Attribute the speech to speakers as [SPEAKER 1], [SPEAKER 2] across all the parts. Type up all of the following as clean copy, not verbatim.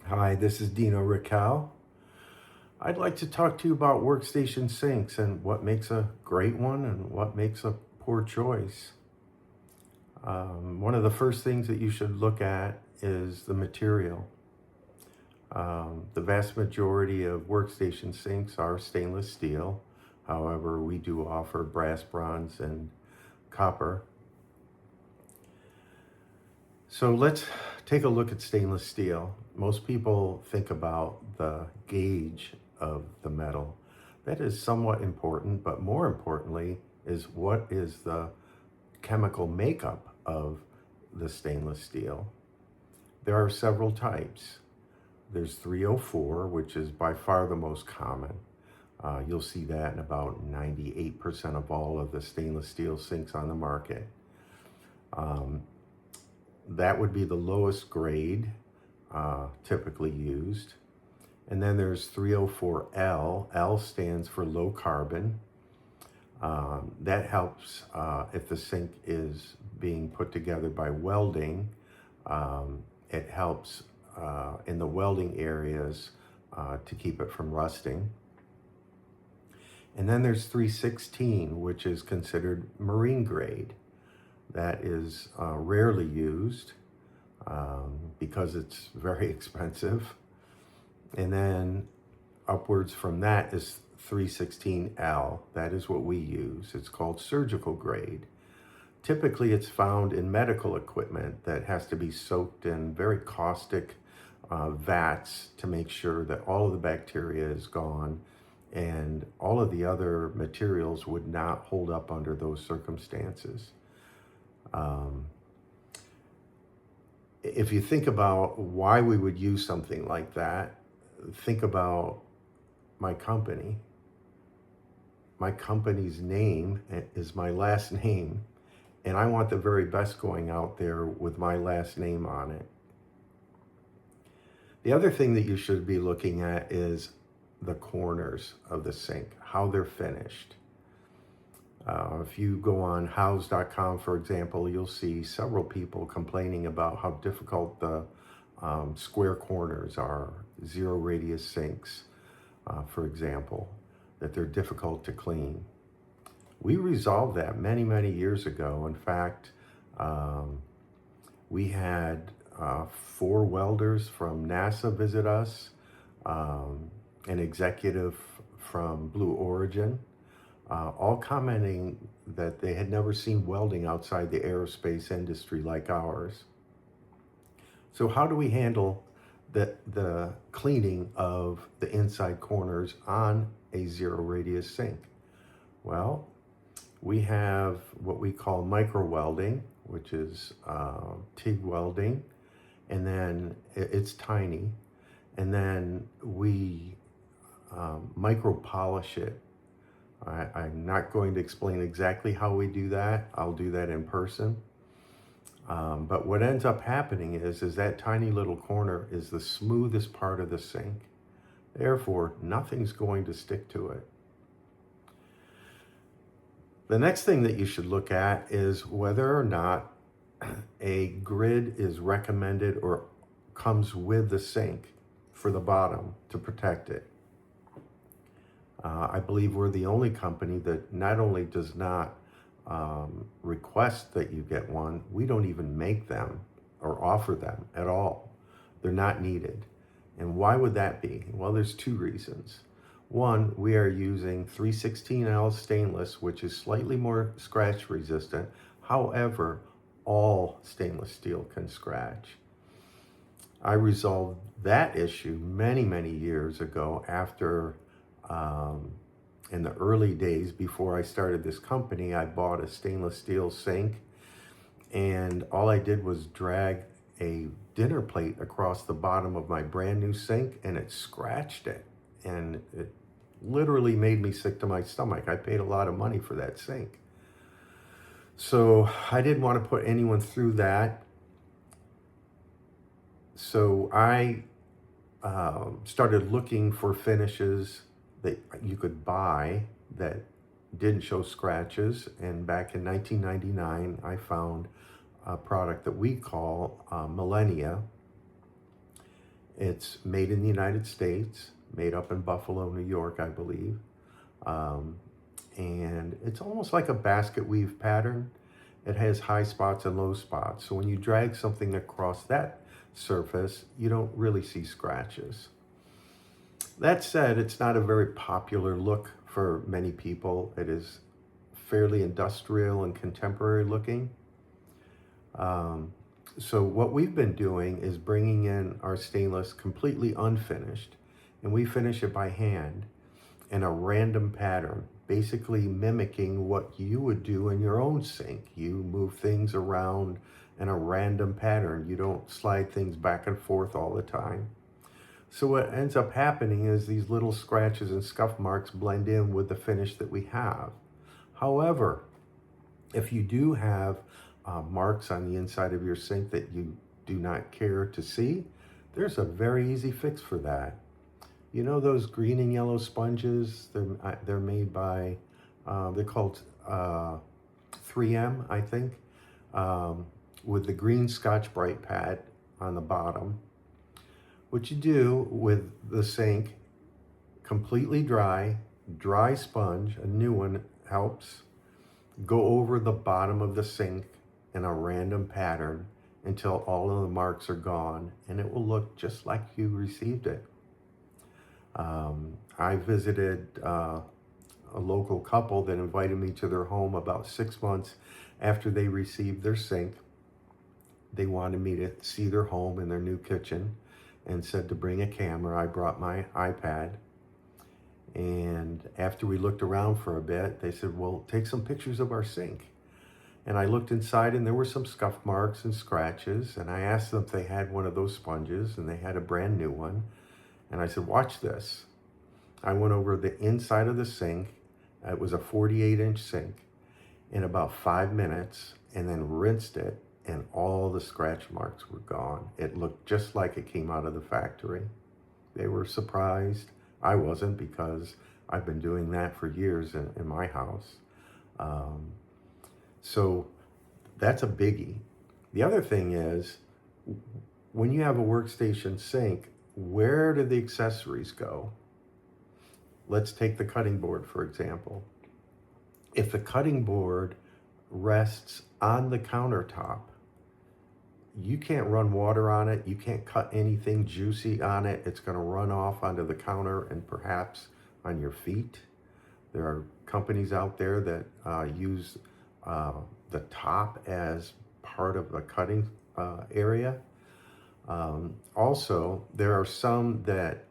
[SPEAKER 1] Hi, this is Dino Raquel. I'd like to talk to you about workstation sinks and what makes a great one and what makes a poor choice. One of the first things that you should look at is the material. The vast majority of workstation sinks are stainless steel. However, we do offer brass, bronze, and copper. So let's take a look at stainless steel. Most people think about the gauge of the metal. That is somewhat important, but more importantly is what is the chemical makeup of the stainless steel. There are several types. There's 304, which is by far the most common. You'll see that in about 98% of all of the stainless steel sinks on the market. That would be the lowest grade typically used. And then there's 304L. L stands for low carbon. That helps if the sink is being put together by welding. It helps in the welding areas to keep it from rusting. And then there's 316, which is considered marine grade. That is rarely used because it's very expensive. And then upwards from that is 316L. That is what we use. It's called surgical grade. Typically it's found in medical equipment that has to be soaked in very caustic vats to make sure that all of the bacteria is gone and all of the other materials would not hold up under those circumstances. If you think about why we would use something like that, think about my company. My company's name is my last name, and I want the very best going out there with my last name on it. The other thing that you should be looking at is the corners of the sink, how they're finished. If you go on Houzz.com, for example, you'll see several people complaining about how difficult the square corners are, zero radius sinks, for example, that they're difficult to clean. We resolved that many, many years ago. In fact, we had 4 welders from NASA visit us, an executive from Blue Origin, all commenting that they had never seen welding outside the aerospace industry like ours. So how do we handle the cleaning of the inside corners on a zero radius sink? Well, we have what we call MicroWelding, which is TIG welding, and then it's tiny, and then we micro polish it. I'm not going to explain exactly how we do that. I'll do that in person. But what ends up happening is that tiny little corner is the smoothest part of the sink. Therefore, nothing's going to stick to it. The next thing that you should look at is whether or not a grid is recommended or comes with the sink for the bottom to protect it. I believe we're the only company that not only does not request that you get one, we don't even make them or offer them at all. They're not needed. And why would that be? Well, there's 2 reasons. One, we are using 316L stainless, which is slightly more scratch resistant. However, all stainless steel can scratch. I resolved that issue many, many years ago after in the early days before I started this company. I bought a stainless steel sink, and all I did was drag a dinner plate across the bottom of my brand new sink, and it scratched it, and it literally made me sick to my stomach. I paid a lot of money for that sink. So I didn't want to put anyone through that. So I started looking for finishes that you could buy that didn't show scratches. And back in 1999, I found a product that we call Millennia. It's made in the United States, made up in Buffalo, New York, I believe. Um, and it's almost like a basket weave pattern. It has high spots and low spots. So when you drag something across that surface, you don't really see scratches. That said, it's not a very popular look for many people. It is fairly industrial and contemporary looking. Um, so what we've been doing is bringing in our stainless completely unfinished, and we finish it by hand in a random pattern, basically mimicking what you would do in your own sink. You move things around in a random pattern. You don't slide things back and forth all the time. So what ends up happening is these little scratches and scuff marks blend in with the finish that we have. However, if you do have marks on the inside of your sink that you do not care to see, there's a very easy fix for that. You know those green and yellow sponges? They're made by, they're called 3M, I think, with the green Scotch-Brite pad on the bottom. What you do with the sink, completely dry sponge, a new one helps, go over the bottom of the sink in a random pattern until all of the marks are gone, and it will look just like you received it. I visited a local couple that invited me to their home about 6 months after they received their sink. They wanted me to see their home and their new kitchen and said to bring a camera. I brought my iPad. And after we looked around for a bit, they said, well, take some pictures of our sink. And I looked inside and there were some scuff marks and scratches. And I asked them if they had one of those sponges, and they had a brand new one. And I said, watch this. I went over the inside of the sink. It was a 48-inch sink in about 5 minutes, and then rinsed it, and all the scratch marks were gone. It looked just like it came out of the factory. They were surprised. I wasn't, because I've been doing that for years in my house. So that's a biggie. The other thing is, when you have a workstation sink, where do the accessories go? Let's take the cutting board, for example. If the cutting board rests on the countertop, you can't run water on it. You can't cut anything juicy on it. It's going to run off onto the counter and perhaps on your feet. There are companies out there that use the top as part of the cutting area. Also, there are some that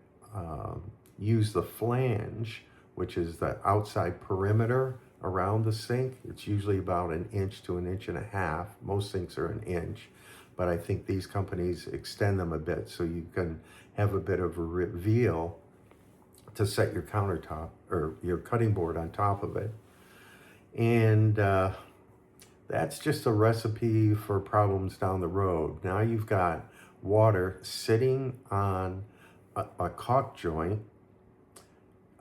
[SPEAKER 1] use the flange, which is the outside perimeter around the sink. It's usually about 1 inch to 1.5 inches. Most sinks are 1 inch, but I think these companies extend them a bit so you can have a bit of a reveal to set your countertop or your cutting board on top of it. And that's just a recipe for problems down the road. Now you've got water sitting on a caulk joint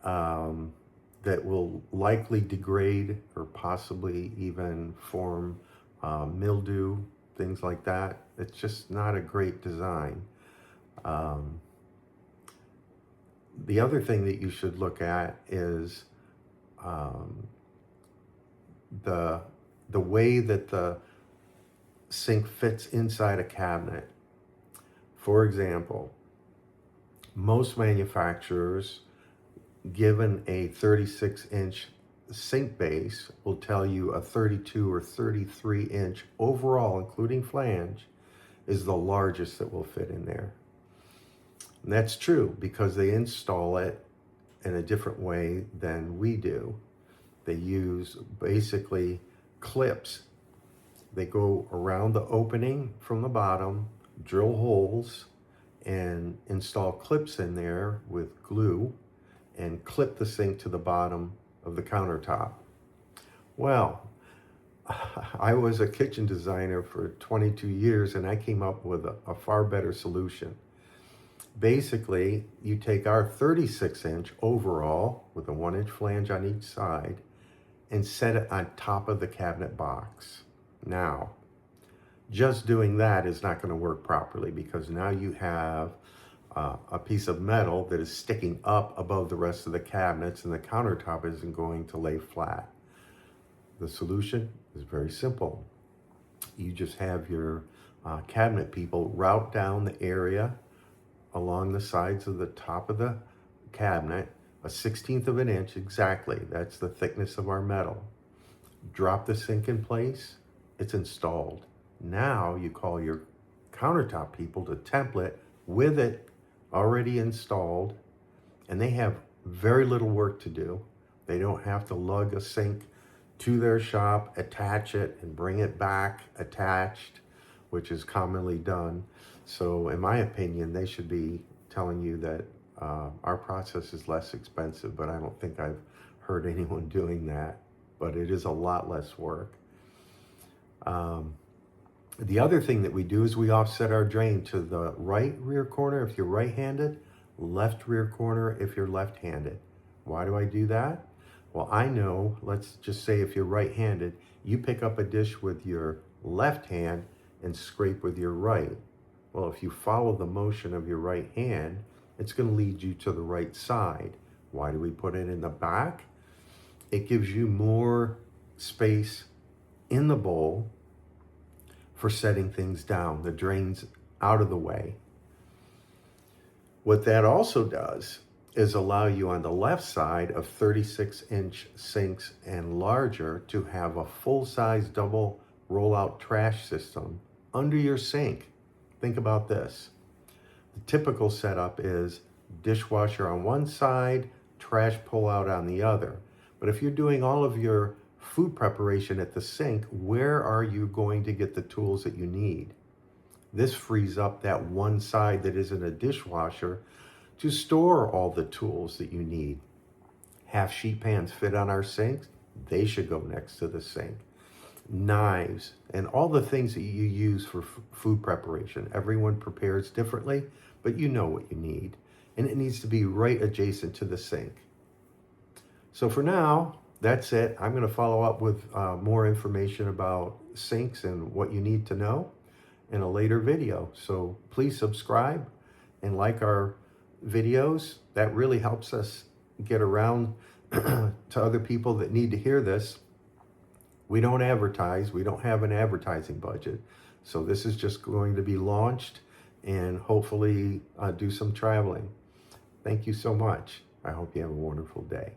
[SPEAKER 1] that will likely degrade or possibly even form mildew, things like that. It's just not a great design. The other thing that you should look at is the way that the sink fits inside a cabinet. For example, most manufacturers, given a 36-inch sink base, will tell you a 32 or 33-inch overall, including flange, is the largest that will fit in there. And that's true because they install it in a different way than we do. They use basically clips. They go around the opening from the bottom, drill holes, and install clips in there with glue and clip the sink to the bottom of the countertop. Well, I was a kitchen designer for 22 years and I came up with a far better solution. Basically, you take our 36-inch overall with a 1-inch flange on each side and set it on top of the cabinet box. Now, just doing that is not going to work properly because now you have a piece of metal that is sticking up above the rest of the cabinets, and the countertop isn't going to lay flat. The solution is very simple. You just have your cabinet people route down the area along the sides of the top of the cabinet, a 1/16 of an inch exactly. That's the thickness of our metal. Drop the sink in place, it's installed. Now you call your countertop people to template with it already installed, and they have very little work to do. They don't have to lug a sink to their shop, attach it, and bring it back attached, which is commonly done. So in my opinion, they should be telling you that our process is less expensive, but I don't think I've heard anyone doing that. But it is a lot less work. The other thing that we do is we offset our drain to the right rear corner if you're right-handed, left rear corner if you're left-handed. Why do I do that? Well, I know, let's just say if you're right-handed, you pick up a dish with your left hand and scrape with your right. Well, if you follow the motion of your right hand, it's going to lead you to the right side. Why do we put it in the back? It gives you more space in the bowl for setting things down. The drain's out of the way. What that also does is allow you on the left side of 36-inch sinks and larger to have a full-size double rollout trash system under your sink. Think about this. The typical setup is dishwasher on one side, trash pull-out on the other. But if you're doing all of your food preparation at the sink, where are you going to get the tools that you need? This frees up that one side that isn't a dishwasher to store all the tools that you need. Half sheet pans fit on our sinks, they should go next to the sink. Knives and all the things that you use for food preparation. Everyone prepares differently, but you know what you need. And it needs to be right adjacent to the sink. So for now, that's it. I'm going to follow up with more information about sinks and what you need to know in a later video. So please subscribe and like our videos. That really helps us get around to other people that need to hear this. We don't advertise. We don't have an advertising budget. So this is just going to be launched and hopefully do some traveling. Thank you so much. I hope you have a wonderful day.